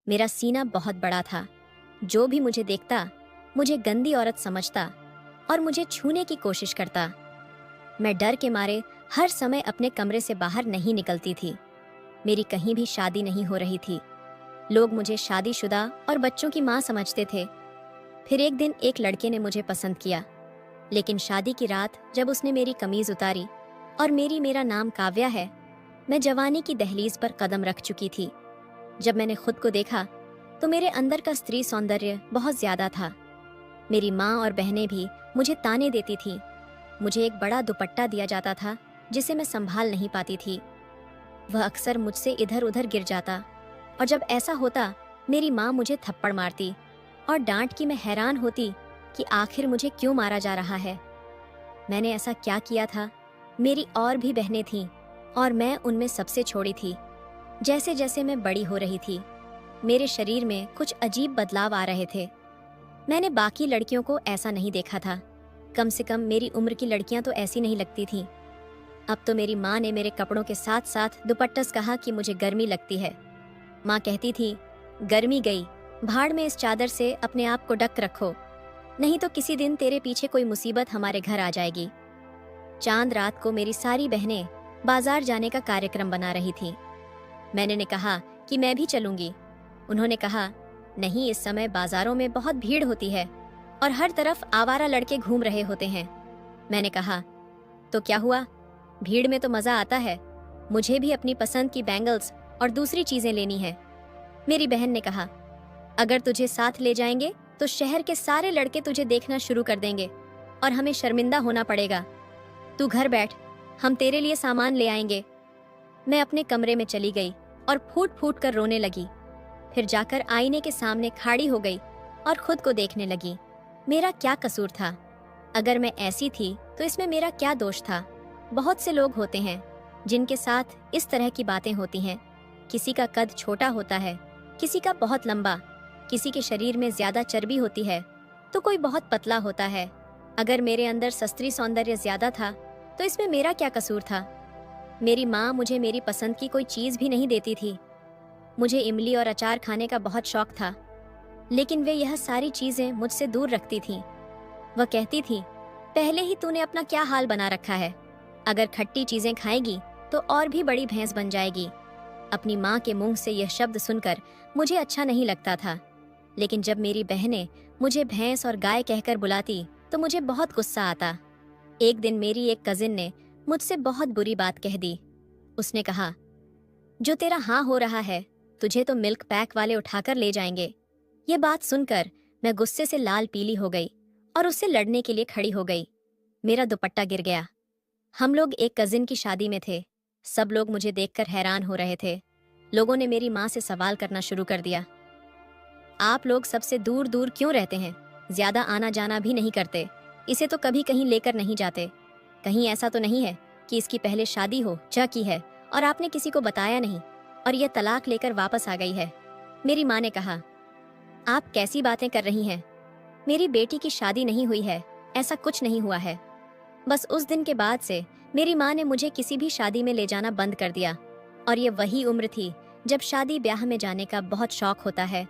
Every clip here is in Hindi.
मेरा सीना बहुत बड़ा था। जो भी मुझे देखता मुझे गंदी औरत समझता और मुझे छूने की कोशिश करता। मैं डर के मारे हर समय अपने कमरे से बाहर नहीं निकलती थी। मेरी कहीं भी शादी नहीं हो रही थी। लोग मुझे शादीशुदा और बच्चों की माँ समझते थे। फिर एक दिन एक लड़के ने मुझे पसंद किया, लेकिन शादी की रात जब उसने मेरी कमीज उतारी और मेरा नाम काव्या है, मैं जवानी की दहलीज पर कदम रख चुकी थी। जब मैंने खुद को देखा तो मेरे अंदर का स्त्री सौंदर्य बहुत ज्यादा था। मेरी माँ और बहनें भी मुझे ताने देती थीं। मुझे एक बड़ा दुपट्टा दिया जाता था जिसे मैं संभाल नहीं पाती थी। वह अक्सर मुझसे इधर उधर गिर जाता और जब ऐसा होता मेरी माँ मुझे थप्पड़ मारती और डांट की मैं हैरान होती कि आखिर मुझे क्यों मारा जा रहा है। मैंने ऐसा क्या किया था? मेरी और भी बहनें थीं और मैं उनमें सबसे छोटी थी। जैसे जैसे मैं बड़ी हो रही थी मेरे शरीर में कुछ अजीब बदलाव आ रहे थे। मैंने बाकी लड़कियों को ऐसा नहीं देखा था। कम से कम मेरी उम्र की लड़कियां तो ऐसी नहीं लगती थीं। अब तो मेरी माँ ने मेरे कपड़ों के साथ साथ दुपट्टस कहा कि मुझे गर्मी लगती है। माँ कहती थी, गर्मी गई, भाड़ में इस चादर से अपने आप को ढक रखो, नहीं तो किसी दिन तेरे पीछे कोई मुसीबत हमारे घर आ जाएगी। चांद रात को मेरी सारी बहनें बाजार जाने का कार्यक्रम बना रही थीं। मैंने कहा कि मैं भी चलूंगी। उन्होंने कहा, नहीं, इस समय बाजारों में बहुत भीड़ होती है और हर तरफ आवारा लड़के घूम रहे होते हैं। मैंने कहा, तो क्या हुआ, भीड़ में तो मजा आता है। मुझे भी अपनी पसंद की बैंगल्स और दूसरी चीजें लेनी है। मेरी बहन ने कहा, अगर तुझे साथ ले जाएंगे तो शहर के सारे लड़के तुझे देखना शुरू कर देंगे और हमें शर्मिंदा होना पड़ेगा। तू घर बैठ, हम तेरे लिए सामान ले आएंगे। मैं अपने कमरे में चली गई और फूट फूट कर रोने लगी। फिर जाकर आईने के सामने खड़ी हो गई और खुद को देखने लगी। मेरा क्या कसूर था? अगर मैं ऐसी थी तो इसमें मेरा क्या दोष था? बहुत से लोग होते हैं जिनके साथ इस तरह की बातें होती हैं। किसी का कद छोटा होता है, किसी का बहुत लंबा, किसी के शरीर में ज्यादा चर्बी होती है तो कोई बहुत पतला होता है। अगर मेरे अंदर सस्त्री सौंदर्य ज्यादा था तो इसमें मेरा क्या कसूर था? मेरी माँ मुझे मेरी पसंद की कोई चीज भी नहीं देती थी। मुझे इमली और अचार खाने का बहुत शौक था, लेकिन वे यह सारी चीजें मुझसे दूर रखती थीं। वह कहती थी, पहले ही तूने अपना क्या हाल बना रखा है, अगर खट्टी चीजें खाएगी तो और भी बड़ी भैंस बन जाएगी। अपनी माँ के मुंह से यह शब्द सुनकर मुझे अच्छा नहीं लगता था, लेकिन जब मेरी बहनें मुझे भैंस और गाय कहकर बुलाती तो मुझे बहुत गुस्सा आता। एक दिन मेरी एक कजिन ने मुझसे बहुत बुरी बात कह दी। उसने कहा, जो तेरा हाँ हो रहा है, तुझे तो मिल्क पैक वाले उठाकर ले जाएंगे। ये बात सुनकर मैं गुस्से से लाल पीली हो गई और उससे लड़ने के लिए खड़ी हो गई। मेरा दुपट्टा गिर गया। हम लोग एक कजिन की शादी में थे। सब लोग मुझे देखकर हैरान हो रहे थे। लोगों ने मेरी माँ से सवाल करना शुरू कर दिया, आप लोग सबसे दूर दूर क्यों रहते हैं? ज्यादा आना जाना भी नहीं करते। इसे तो कभी कहीं लेकर नहीं जाते। कहीं ऐसा तो नहीं है कि इसकी पहले शादी हो जा की है और आपने किसी को बताया नहीं और यह तलाक लेकर वापस आ गई है। मेरी माँ ने कहा, आप कैसी बातें कर रही हैं? मेरी बेटी की शादी नहीं हुई है, ऐसा कुछ नहीं हुआ है। बस उस दिन के बाद से मेरी माँ ने मुझे किसी भी शादी में ले जाना बंद कर दिया। और ये वही उम्र थी जब शादी ब्याह में जाने का बहुत शौक होता है,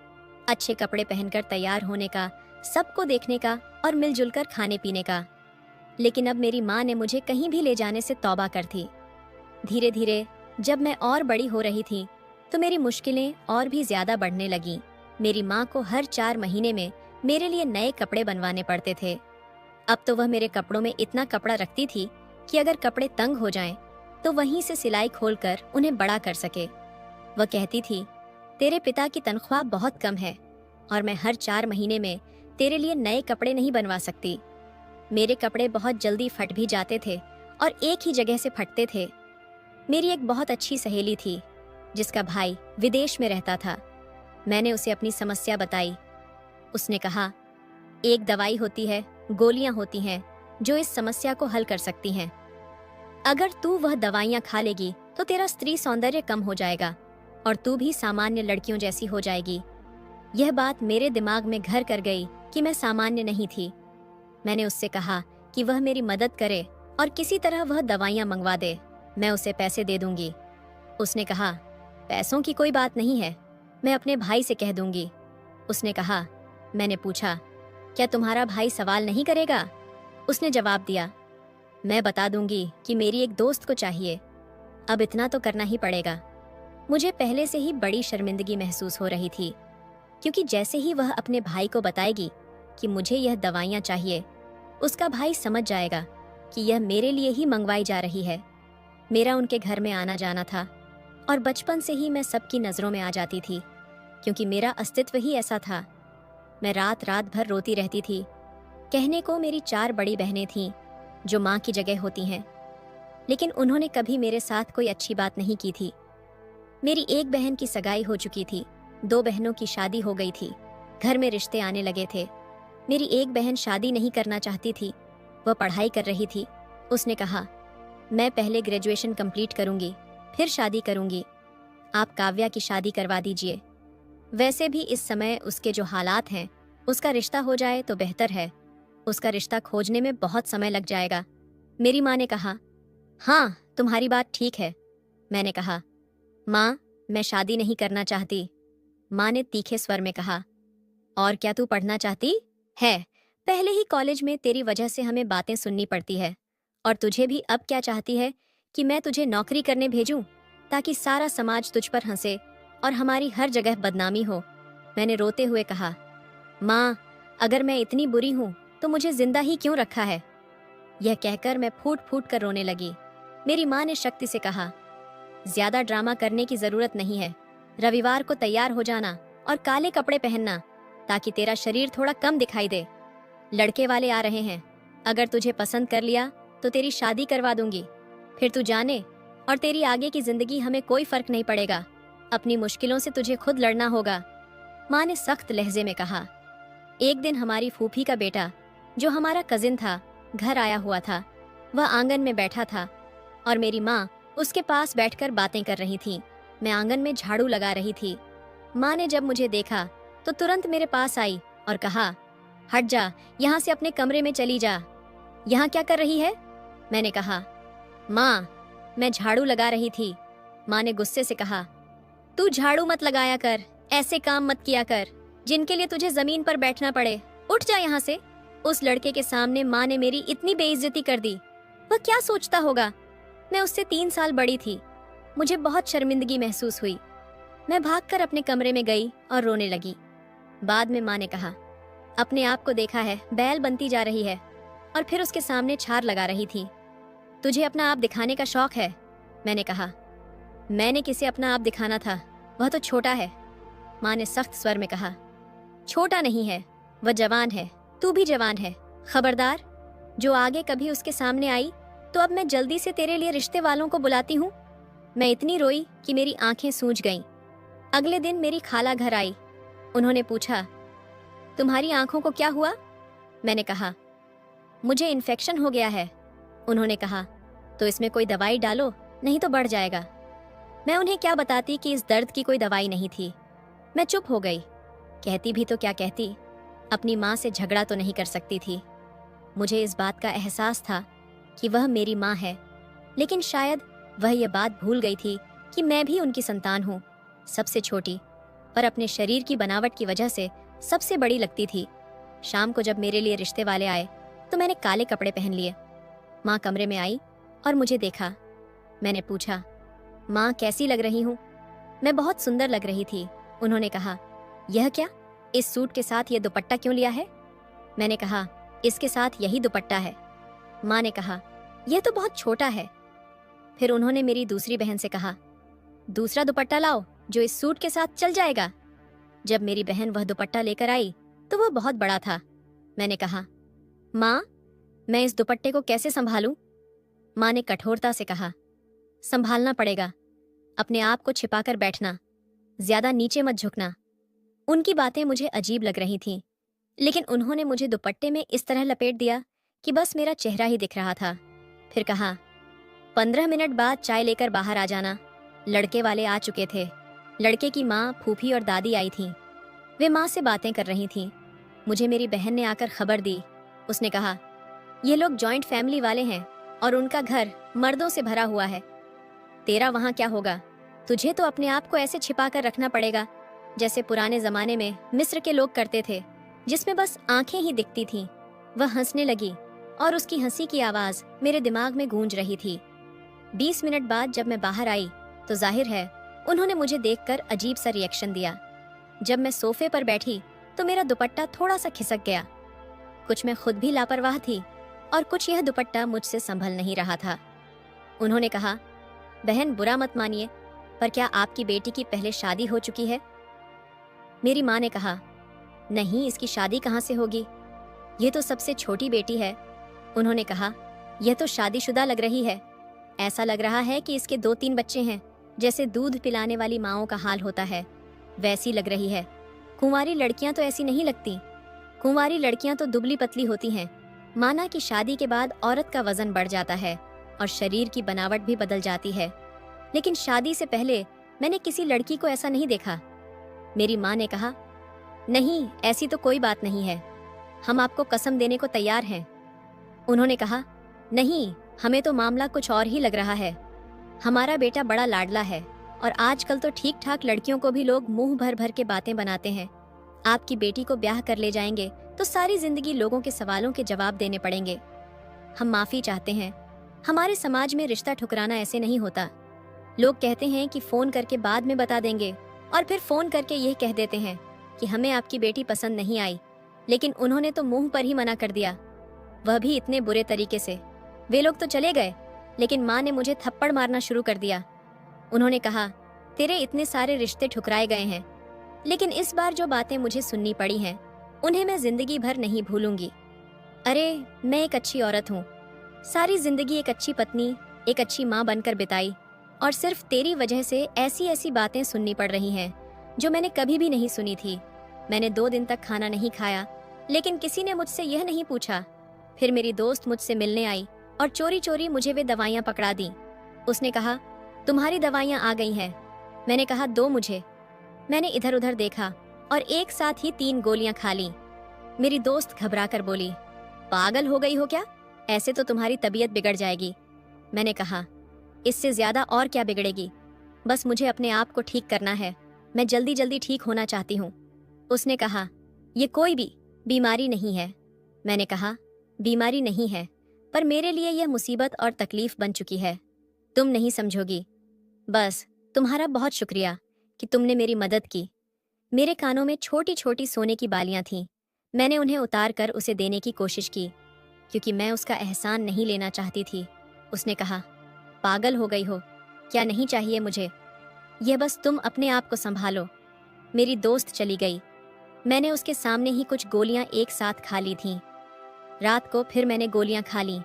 अच्छे कपड़े पहनकर तैयार होने का, सबको देखने का और मिलजुल कर खाने पीने का। लेकिन अब मेरी माँ ने मुझे कहीं भी ले जाने से तौबा कर थी। धीरे धीरे जब मैं और बड़ी हो रही थी तो मेरी मुश्किलें और भी ज्यादा बढ़ने लगीं। मेरी माँ को हर 4 महीने में मेरे लिए नए कपड़े बनवाने पड़ते थे। अब तो वह मेरे कपड़ों में इतना कपड़ा रखती थी कि अगर कपड़े तंग हो जाएं तो वहीं से सिलाई खोलकर उन्हें बड़ा कर सके। वह कहती थी, तेरे पिता की तनख्वाह बहुत कम है और मैं हर 4 महीने में तेरे लिए नए कपड़े नहीं बनवा सकती। मेरे कपड़े बहुत जल्दी फट भी जाते थे और एक ही जगह से फटते थे। मेरी एक बहुत अच्छी सहेली थी जिसका भाई विदेश में रहता था। मैंने उसे अपनी समस्या बताई। उसने कहा, एक दवाई होती है, गोलियां होती हैं जो इस समस्या को हल कर सकती हैं। अगर तू वह दवाइयां खा लेगी तो तेरा स्त्री सौंदर्य कम हो जाएगा और तू भी सामान्य लड़कियों जैसी हो जाएगी। यह बात मेरे दिमाग में घर कर गई कि मैं सामान्य नहीं थी। मैंने उससे कहा कि वह मेरी मदद करे और किसी तरह वह दवाइयां मंगवा दे, मैं उसे पैसे दे दूंगी। उसने कहा, पैसों की कोई बात नहीं है, मैं अपने भाई से कह दूंगी। उसने कहा। मैंने पूछा, क्या तुम्हारा भाई सवाल नहीं करेगा? उसने जवाब दिया, मैं बता दूंगी कि मेरी एक दोस्त को चाहिए। अब इतना तो करना ही पड़ेगा। मुझे पहले से ही बड़ी शर्मिंदगी महसूस हो रही थी, क्योंकि जैसे ही वह अपने भाई को बताएगी कि मुझे यह दवाइयाँ चाहिए, उसका भाई समझ जाएगा कि यह मेरे लिए ही मंगवाई जा रही है। मेरा उनके घर में आना जाना था और बचपन से ही मैं सबकी नज़रों में आ जाती थी, क्योंकि मेरा अस्तित्व ही ऐसा था। मैं रात रात भर रोती रहती थी। कहने को मेरी 4 बड़ी बहनें थीं जो माँ की जगह होती हैं, लेकिन उन्होंने कभी मेरे साथ कोई अच्छी बात नहीं की थी। मेरी एक बहन की सगाई हो चुकी थी, 2 बहनों की शादी हो गई थी, घर में रिश्ते आने लगे थे। मेरी एक बहन शादी नहीं करना चाहती थी, वह पढ़ाई कर रही थी। उसने कहा, मैं पहले ग्रेजुएशन कंप्लीट करूंगी, फिर शादी करूंगी। आप काव्या की शादी करवा दीजिए। वैसे भी इस समय उसके जो हालात हैं, उसका रिश्ता हो जाए तो बेहतर है। उसका रिश्ता खोजने में बहुत समय लग जाएगा। मेरी माँ ने कहा, हाँ तुम्हारी बात ठीक है। मैंने कहा, माँ मैं शादी नहीं करना चाहती। माँ ने तीखे स्वर में कहा, और क्या तू पढ़ना चाहती है? पहले ही कॉलेज में तेरी वजह से हमें बातें सुननी पड़ती है, और तुझे भी अब क्या चाहती है कि मैं तुझे नौकरी करने भेजूं ताकि सारा समाज तुझ पर हंसे और हमारी हर जगह बदनामी हो। मैंने रोते हुए कहा, माँ अगर मैं इतनी बुरी हूँ तो मुझे जिंदा ही क्यों रखा है? यह कहकर मैं फूट फूट कर रोने लगी। मेरी माँ ने शक्ति से कहा, ज्यादा ड्रामा करने की जरूरत नहीं है। रविवार को तैयार हो जाना और काले कपड़े पहनना ताकि तेरा शरीर थोड़ा कम दिखाई दे। लड़के वाले आ रहे हैं, अगर तुझे पसंद कर लिया तो तेरी शादी करवा दूंगी। फिर तू जाने, और तेरी आगे की जिंदगी हमें कोई फर्क नहीं पड़ेगा। अपनी मुश्किलों से तुझे खुद लड़ना होगा। माँ ने सख्त लहजे में कहा। एक दिन हमारी फूफी का बेटा, जो हमारा कजिन था, घर आया हुआ था। वह आंगन में बैठा था और मेरी माँ उसके पास बैठकर बातें कर रही थी। मैं आंगन में झाड़ू लगा रही थी। माँ ने जब मुझे देखा तो तुरंत मेरे पास आई और कहा, हट जा, यहाँ से अपने कमरे में चली जा। यहाँ क्या कर रही है? मैंने कहा, माँ मैं झाड़ू लगा रही थी। माँ ने गुस्से से कहा, तू झाड़ू मत लगाया कर, ऐसे काम मत किया कर जिनके लिए तुझे जमीन पर बैठना पड़े। उठ जा यहाँ से। उस लड़के के सामने माँ ने मेरी इतनी बेइज्जती कर दी। वह क्या सोचता होगा? मैं उससे 3 साल बड़ी थी। मुझे बहुत शर्मिंदगी महसूस हुई। मैं भागकर अपने कमरे में गई और रोने लगी। बाद में माँ ने कहा, अपने आप को देखा है, बैल बनती जा रही है। और फिर उसके सामने छार लगा रही थी। तुझे अपना आप दिखाने का शौक है? मैंने कहा, मैंने किसे अपना आप दिखाना था? वह तो छोटा है। माँ ने सख्त स्वर में कहा, छोटा नहीं है, वह जवान है। तू भी जवान है। खबरदार, जो आगे कभी उसके सामने आई तो अब मैं जल्दी से तेरे लिए रिश्ते वालों को बुलाती हूँ। मैं इतनी रोई कि मेरी आंखें सूज गईं। अगले दिन मेरी खाला घर आई। उन्होंने पूछा, तुम्हारी आंखों को क्या हुआ? मैंने कहा, मुझे इन्फेक्शन हो गया है। उन्होंने कहा, तो इसमें कोई दवाई डालो, नहीं तो बढ़ जाएगा। मैं उन्हें क्या बताती कि इस दर्द की कोई दवाई नहीं थी। मैं चुप हो गई। कहती भी तो क्या कहती, अपनी माँ से झगड़ा तो नहीं कर सकती थी। मुझे इस बात का एहसास था कि वह मेरी माँ है, लेकिन शायद वह यह बात भूल गई थी कि मैं भी उनकी संतान हूँ, सबसे छोटी, पर अपने शरीर की बनावट की वजह से सबसे बड़ी लगती थी। शाम को जब मेरे लिए रिश्ते वाले आए तो मैंने काले कपड़े पहन लिए। माँ कमरे में आई और मुझे देखा। मैंने पूछा, माँ कैसी लग रही हूँ? मैं बहुत सुंदर लग रही थी। उन्होंने कहा, यह क्या, इस सूट के साथ यह दुपट्टा क्यों लिया है? मैंने कहा, इसके साथ यही दुपट्टा है। माँ ने कहा, यह तो बहुत छोटा है। फिर उन्होंने मेरी दूसरी बहन से कहा, दूसरा दुपट्टा लाओ जो इस सूट के साथ चल जाएगा। जब मेरी बहन वह दुपट्टा लेकर आई तो वह बहुत बड़ा था। मैंने कहा, माँ मैं इस दुपट्टे को कैसे संभालूं? माँ ने कठोरता से कहा, संभालना पड़ेगा। अपने आप को छिपाकर बैठना, ज्यादा नीचे मत झुकना। उनकी बातें मुझे अजीब लग रही थीं, लेकिन उन्होंने मुझे दुपट्टे में इस तरह लपेट दिया कि बस मेरा चेहरा ही दिख रहा था। फिर कहा, 15 मिनट बाद चाय लेकर बाहर आ जाना। लड़के वाले आ चुके थे। लड़के की माँ, फूफी और दादी आई थीं। वे माँ से बातें कर रही थीं। मुझे मेरी बहन ने आकर खबर दी। उसने कहा, ये लोग जॉइंट फैमिली वाले हैं और उनका घर मर्दों से भरा हुआ है। तेरा वहाँ क्या होगा? तुझे तो अपने आप को ऐसे छिपा कर रखना पड़ेगा जैसे पुराने जमाने में मिस्र के लोग करते थे, जिसमें बस आंखें ही दिखती थीं। वह हंसने लगी और उसकी हंसी की आवाज मेरे दिमाग में गूंज रही थी। 20 मिनट बाद जब मैं बाहर आई तो जाहिर है उन्होंने मुझे देखकर अजीब सा रिएक्शन दिया। जब मैं सोफे पर बैठी तो मेरा दुपट्टा थोड़ा सा खिसक गया। कुछ मैं खुद भी लापरवाह थी और कुछ यह दुपट्टा मुझसे संभल नहीं रहा था। उन्होंने कहा, बहन बुरा मत मानिए, पर क्या आपकी बेटी की पहले शादी हो चुकी है? मेरी माँ ने कहा, नहीं, इसकी शादी कहाँ से होगी, ये तो सबसे छोटी बेटी है। उन्होंने कहा, यह तो शादीशुदा लग रही है, ऐसा लग रहा है कि इसके 2-3 बच्चे हैं। जैसे दूध पिलाने वाली माँओं का हाल होता है वैसी लग रही है। कुंवारी लड़कियां तो ऐसी नहीं लगती, कुंवारी लड़कियां तो दुबली पतली होती हैं। माना कि शादी के बाद औरत का वजन बढ़ जाता है और शरीर की बनावट भी बदल जाती है, लेकिन शादी से पहले मैंने किसी लड़की को ऐसा नहीं देखा। मेरी माँ ने कहा, नहीं, ऐसी तो कोई बात नहीं है, हम आपको कसम देने को तैयार हैं। उन्होंने कहा, नहीं, हमें तो मामला कुछ और ही लग रहा है। हमारा बेटा बड़ा लाडला है और आजकल तो ठीक ठाक लड़कियों को भी लोग मुंह भर भर के बातें बनाते हैं। आपकी बेटी को ब्याह कर ले जाएंगे तो सारी जिंदगी लोगों के सवालों के जवाब देने पड़ेंगे। हम माफी चाहते हैं, हमारे समाज में रिश्ता ठुकराना ऐसे नहीं होता। लोग कहते हैं कि फोन करके बाद में बता देंगे और फिर फोन करके यह कह देते हैं कि हमें आपकी बेटी पसंद नहीं आई, लेकिन उन्होंने तो मुंह पर ही मना कर दिया, वह भी इतने बुरे तरीके से। वे लोग तो चले गए, लेकिन माँ ने मुझे थप्पड़ मारना शुरू कर दिया। उन्होंने कहा, तेरे इतने सारे रिश्ते ठुकराए गए हैं, लेकिन इस बार जो बातें मुझे सुननी पड़ी हैं उन्हें मैं जिंदगी भर नहीं भूलूंगी। अरे, मैं एक अच्छी औरत हूँ, सारी जिंदगी एक अच्छी पत्नी, एक अच्छी माँ बनकर बिताई, और सिर्फ तेरी वजह से ऐसी ऐसी बातें सुननी पड़ रही हैं जो मैंने कभी भी नहीं सुनी थी। मैंने 2 दिन तक खाना नहीं खाया, लेकिन किसी ने मुझसे यह नहीं पूछा। फिर मेरी दोस्त मुझसे मिलने आई और चोरी चोरी मुझे वे दवाइयाँ पकड़ा दी। उसने कहा, तुम्हारी दवाइयाँ आ गई हैं। मैंने कहा, दो मुझे। मैंने इधर उधर देखा और एक साथ ही 3 गोलियां खा ली। मेरी दोस्त घबरा कर बोली, पागल हो गई हो क्या? ऐसे तो तुम्हारी तबीयत बिगड़ जाएगी। मैंने कहा, इससे ज्यादा और क्या बिगड़ेगी, बस मुझे अपने आप को ठीक करना है, मैं जल्दी जल्दी ठीक होना चाहती हूँ। उसने कहा, ये कोई भी बीमारी नहीं है। मैंने कहा, बीमारी नहीं है, पर मेरे लिए यह मुसीबत और तकलीफ बन चुकी है, तुम नहीं समझोगी। बस तुम्हारा बहुत शुक्रिया कि तुमने मेरी मदद की। मेरे कानों में छोटी छोटी सोने की बालियां थीं। मैंने उन्हें उतार कर उसे देने की कोशिश की, क्योंकि मैं उसका एहसान नहीं लेना चाहती थी। उसने कहा, पागल हो गई हो, क्या नहीं चाहिए मुझे, यह बस तुम अपने आप को संभालो। मेरी दोस्त चली गई। मैंने उसके सामने ही कुछ गोलियां एक साथ खा ली थीं। रात को फिर मैंने गोलियां खा लीं।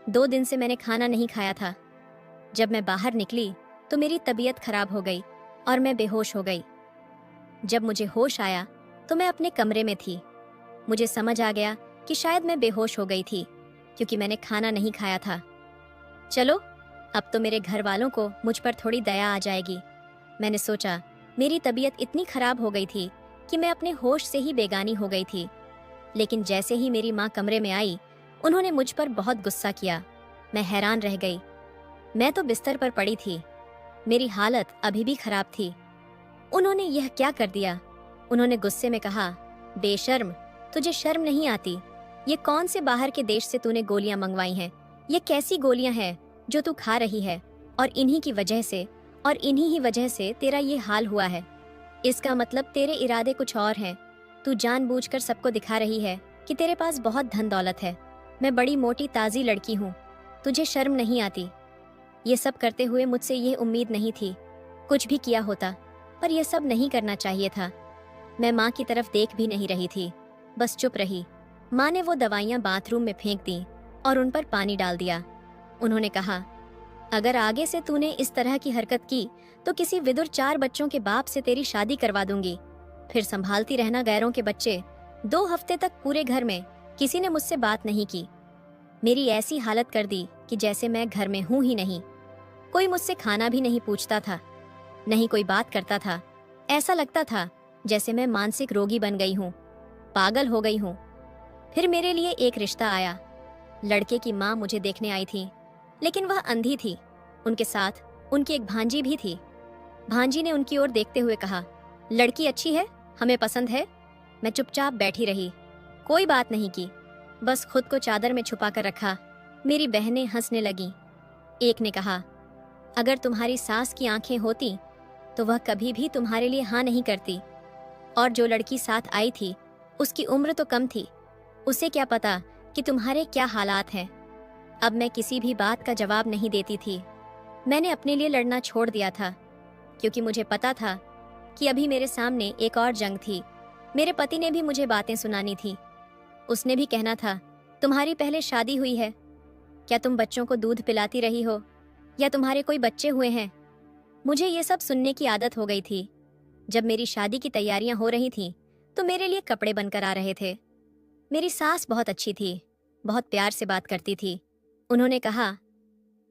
2 दिन से मैंने खाना नहीं खाया था। जब मैं बाहर निकली तो मेरी तबीयत खराब हो गई और मैं बेहोश हो गई। जब मुझे होश आया तो मैं अपने कमरे में थी। मुझे समझ आ गया कि शायद मैं बेहोश हो गई थी, क्योंकि मैंने खाना नहीं खाया था। चलो, अब तो मेरे घर वालों को मुझ पर थोड़ी दया आ जाएगी। मैंने सोचा, मेरी तबीयत इतनी खराब हो गई थी कि मैं अपने होश से ही बेगानी हो गई थी। लेकिन जैसे ही मेरी माँ कमरे में आई, उन्होंने मुझ पर बहुत गुस्सा किया। मैं हैरान रह गई। मैं तो बिस्तर पर पड़ी थी, मेरी हालत अभी भी खराब थी। उन्होंने यह क्या कर दिया? उन्होंने गुस्से में कहा, बेशर्म, तुझे शर्म नहीं आती? ये कौन से बाहर के देश से तूने गोलियां मंगवाई हैं? ये कैसी गोलियां हैं जो तू खा रही है? और इन्हीं की वजह से और इन्हीं ही वजह से तेरा ये हाल हुआ है। इसका मतलब तेरे इरादे कुछ और हैं। तू जानबूझकर सबको दिखा रही है कि तेरे पास बहुत धन दौलत है। मैं बड़ी मोटी ताजी लड़की हूँ, तुझे शर्म नहीं आती? ये सब करते हुए मुझसे यह उम्मीद नहीं थी। कुछ भी किया होता, पर यह सब नहीं करना चाहिए था। मैं माँ की तरफ देख भी नहीं रही थी, बस चुप रही। माँ ने वो दवाइयाँ बाथरूम में फेंक दी और उन पर पानी डाल दिया। उन्होंने कहा, अगर आगे से तूने इस तरह की हरकत की तो किसी विदुर 4 बच्चों के बाप से तेरी शादी करवा दूंगी। फिर संभालती रहना गैरों के बच्चे। 2 हफ्ते तक पूरे घर में किसी ने मुझसे बात नहीं की। मेरी ऐसी हालत कर दी कि जैसे मैं घर में हूं ही नहीं। कोई मुझसे खाना भी नहीं पूछता था, नहीं कोई बात करता था। ऐसा लगता था जैसे मैं मानसिक रोगी बन गई हूँ, पागल हो गई हूँ। फिर मेरे लिए एक रिश्ता आया। लड़के की माँ मुझे देखने आई थी, लेकिन वह अंधी थी। उनके साथ उनकी एक भांजी भी थी। भांजी ने उनकी ओर देखते हुए कहा, लड़की अच्छी है, हमें पसंद है। मैं चुपचाप बैठी रही, कोई बात नहीं की, बस खुद को चादर में छुपा कर रखा। मेरी बहनें हंसने लगीं। एक ने कहा, अगर तुम्हारी सास की आंखें होती तो वह कभी भी तुम्हारे लिए हाँ नहीं करती। और जो लड़की साथ आई थी उसकी उम्र तो कम थी, उसे क्या पता कि तुम्हारे क्या हालात हैं। अब मैं किसी भी बात का जवाब नहीं देती थी। मैंने अपने लिए लड़ना छोड़ दिया था, क्योंकि मुझे पता था कि अभी मेरे सामने एक और जंग थी। मेरे पति ने भी मुझे बातें सुनानी थी। उसने भी कहना था, तुम्हारी पहले शादी हुई है, क्या तुम बच्चों को दूध पिलाती रही हो, या तुम्हारे कोई बच्चे हुए हैं। मुझे ये सब सुनने की आदत हो गई थी। जब मेरी शादी की तैयारियां हो रही थीं, तो मेरे लिए कपड़े बनकर आ रहे थे। मेरी सास बहुत अच्छी थी, बहुत प्यार से बात करती थी। उन्होंने कहा,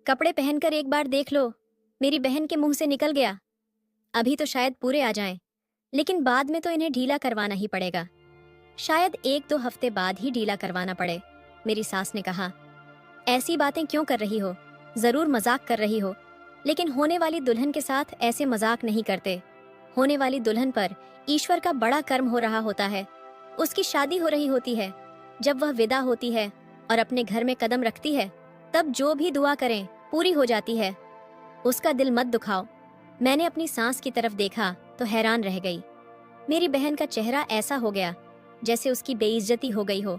कपड़े पहनकर एक बार देख लो। मेरी बहन के मुंह से निकल गया, अभी तो शायद पूरे आ जाएं, लेकिन बाद में तो इन्हें ढीला करवाना ही पड़ेगा। शायद 1-2 हफ्ते बाद ही ढीला करवाना पड़े। मेरी सास ने कहा, ऐसी बातें क्यों कर रही हो, जरूर मजाक कर रही हो, लेकिन होने वाली दुल्हन के साथ ऐसे मजाक नहीं करते। होने वाली दुल्हन पर ईश्वर का बड़ा कर्म हो रहा होता है। उसकी शादी हो रही होती है। जब वह विदा होती है और अपने घर में कदम रखती है, तब जो भी दुआ करें पूरी हो जाती है। उसका दिल मत दुखाओ। मैंने अपनी सास की तरफ देखा तो हैरान रह गई। मेरी बहन का चेहरा ऐसा हो गया जैसे उसकी बेइज्जती हो गई हो।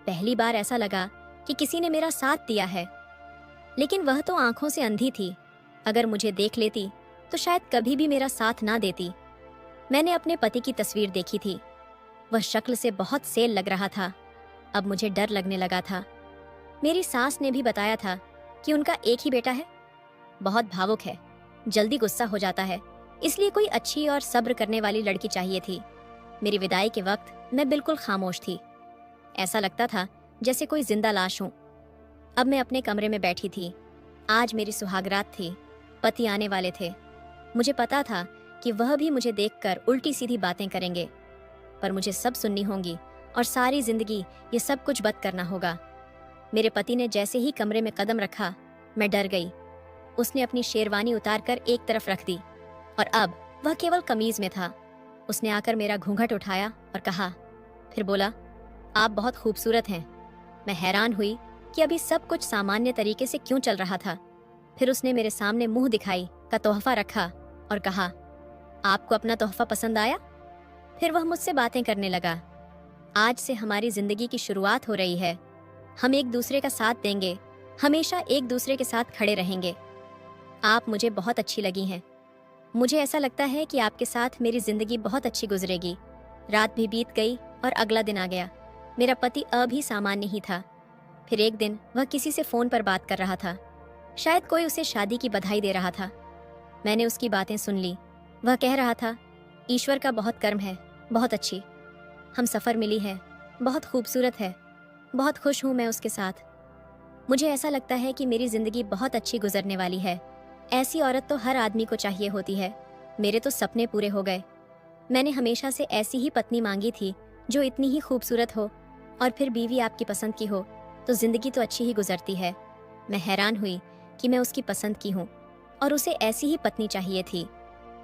पहली बार ऐसा लगा कि किसी ने मेरा साथ दिया है। लेकिन वह तो आंखों से अंधी थी। अगर मुझे देख लेती तो शायद कभी भी मेरा साथ ना देती। मैंने अपने पति की तस्वीर देखी थी। वह शक्ल से बहुत सेल लग रहा था। अब मुझे डर लगने लगा था। मेरी सास ने भी बताया था कि उनका एक ही बेटा है, बहुत भावुक है, जल्दी गुस्सा हो जाता है, इसलिए कोई अच्छी और सब्र करने वाली लड़की चाहिए थी। मेरी विदाई के वक्त मैं बिल्कुल खामोश थी। ऐसा लगता था जैसे कोई जिंदा लाश हूं। अब मैं अपने कमरे में बैठी थी। आज मेरी सुहागरात थी। पति आने वाले थे। मुझे पता था कि वह भी मुझे देखकर उल्टी सीधी बातें करेंगे, पर मुझे सब सुननी होंगी और सारी जिंदगी ये सब कुछ बंद करना होगा। मेरे पति ने जैसे ही कमरे में कदम रखा, मैं डर गई। उसने अपनी शेरवानी उतारकर एक तरफ रख दी और अब वह केवल कमीज में था। उसने आकर मेरा घूंघट उठाया और कहा, फिर बोला, आप बहुत खूबसूरत हैं। मैं हैरान हुई कि अभी सब कुछ सामान्य तरीके से क्यों चल रहा था। फिर उसने मेरे सामने मुंह दिखाई का तोहफा रखा और कहा, आपको अपना तोहफा पसंद आया? फिर वह मुझसे बातें करने लगा। आज से हमारी जिंदगी की शुरुआत हो रही है। हम एक दूसरे का साथ देंगे, हमेशा एक दूसरे के साथ खड़े रहेंगे। आप मुझे बहुत अच्छी लगी हैं। मुझे ऐसा लगता है कि आपके साथ मेरी जिंदगी बहुत अच्छी गुजरेगी। रात भी बीत गई और अगला दिन आ गया। मेरा पति अभी सामान्य ही था। फिर एक दिन वह किसी से फोन पर बात कर रहा था। शायद कोई उसे शादी की बधाई दे रहा था। मैंने उसकी बातें सुन ली। वह कह रहा था, ईश्वर का बहुत कर्म है, बहुत अच्छी। हम सफर मिली है, बहुत खूबसूरत है, बहुत खुश हूं मैं उसके साथ। मुझे ऐसा लगता है कि मेरी जिंदगी बहुत अच्छी गुजरने वाली है। ऐसी औरत तो हर आदमी को चाहिए होती है। मेरे तो सपने पूरे हो गए। मैंने हमेशा से ऐसी ही पत्नी मांगी थी, जो इतनी ही खूबसूरत हो, और फिर बीवी आपकी पसंद की हो तो जिंदगी तो अच्छी ही गुजरती है। मैं हैरान हुई कि मैं उसकी पसंद की हूँ और उसे ऐसी ही पत्नी चाहिए थी।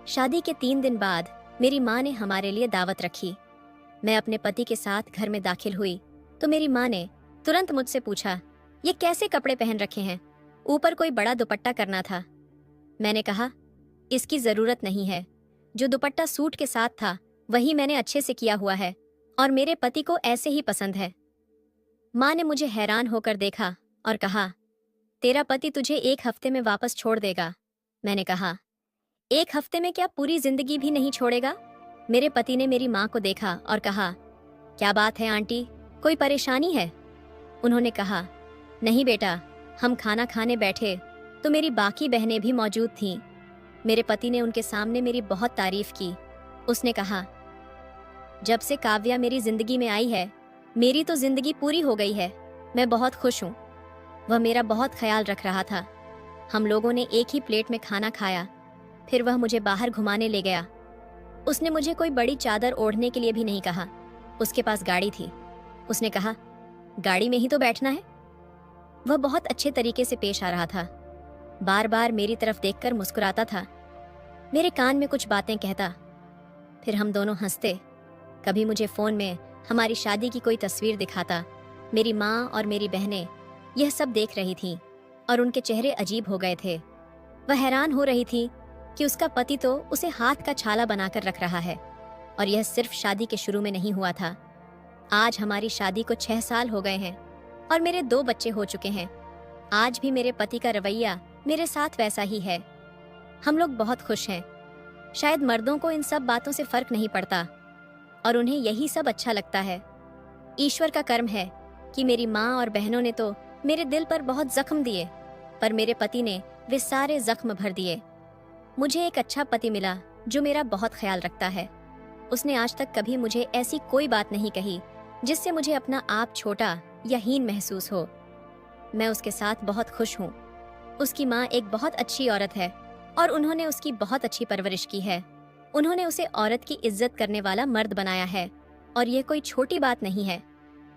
शादी के 3 दिन बाद मेरी माँ ने हमारे लिए दावत रखी। मैं अपने पति के साथ घर में दाखिल हुई तो मेरी माँ ने तुरंत मुझसे पूछा, ये कैसे कपड़े पहन रखे हैं? ऊपर कोई बड़ा दुपट्टा करना था। मैंने कहा, इसकी जरूरत नहीं है। जो दुपट्टा सूट के साथ था वही मैंने अच्छे से किया हुआ है और मेरे पति को ऐसे ही पसंद है। माँ ने मुझे हैरान होकर देखा और कहा, तेरा पति तुझे 1 हफ्ते में वापस छोड़ देगा। मैंने कहा, 1 हफ्ते में क्या पूरी जिंदगी भी नहीं छोड़ेगा? मेरे पति ने मेरी माँ को देखा और कहा, क्या बात है आंटी, कोई परेशानी है? उन्होंने कहा, नहीं बेटा, हम खाना खाने बैठे तो मेरी बाकी बहनें भी मौजूद थीं। मेरे पति ने उनके सामने मेरी बहुत तारीफ की। उसने कहा, जब से काव्या मेरी जिंदगी में आई है, मेरी तो जिंदगी पूरी हो गई है। मैं बहुत खुश हूँ। वह मेरा बहुत ख्याल रख रहा था। हम लोगों ने एक ही प्लेट में खाना खाया। फिर वह मुझे बाहर घुमाने ले गया। उसने मुझे कोई बड़ी चादर ओढ़ने के लिए भी नहीं कहा। उसके पास गाड़ी थी। उसने कहा, गाड़ी में ही तो बैठना है। वह बहुत अच्छे तरीके से पेश आ रहा था। बार बार मेरी तरफ देखकर मुस्कुराता था। मेरे कान में कुछ बातें कहता। फिर हम दोनों हंसते। कभी मुझे फ़ोन में हमारी शादी की कोई तस्वीर दिखाता। मेरी माँ और मेरी बहनें यह सब देख रही थीं और उनके चेहरे अजीब हो गए थे। वह हैरान हो रही थी कि उसका पति तो उसे हाथ का छाला बनाकर रख रहा है, और यह सिर्फ शादी के शुरू में नहीं हुआ था। आज हमारी शादी को 6 साल हो गए हैं और मेरे 2 बच्चे हो चुके हैं। आज भी मेरे पति का रवैया मेरे साथ वैसा ही है। हम लोग बहुत खुश हैं। शायद मर्दों को इन सब बातों से फर्क नहीं पड़ता और उन्हें यही सब अच्छा लगता है। ईश्वर का कर्म है कि मेरी माँ और बहनों ने तो मेरे दिल पर बहुत जख्म दिए, पर मेरे पति ने वे सारे जख्म भर दिए। मुझे एक अच्छा पति मिला जो मेरा बहुत ख्याल रखता है। उसने आज तक कभी मुझे ऐसी कोई बात नहीं कही जिससे मुझे अपना आप छोटा या हीन महसूस हो। मैं उसके साथ बहुत खुश हूँ। उसकी माँ एक बहुत अच्छी औरत है और उन्होंने उसकी बहुत अच्छी परवरिश की है। उन्होंने उसे औरत की इज्जत करने वाला मर्द बनाया है और यह कोई छोटी बात नहीं है।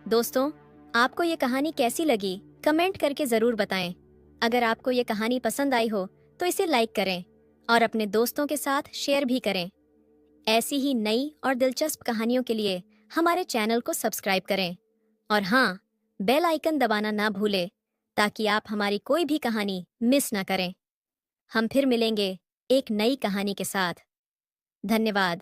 दोस्तों, आपको ये कहानी कैसी लगी कमेंट करके ज़रूर बताएं। अगर आपको ये कहानी पसंद आई हो तो इसे लाइक करें और अपने दोस्तों के साथ शेयर भी करें। ऐसी ही नई और दिलचस्प कहानियों के लिए हमारे चैनल को सब्सक्राइब करें और हाँ, बेल आइकन दबाना ना भूलें ताकि आप हमारी कोई भी कहानी मिस ना करें। हम फिर मिलेंगे एक नई कहानी के साथ। धन्यवाद।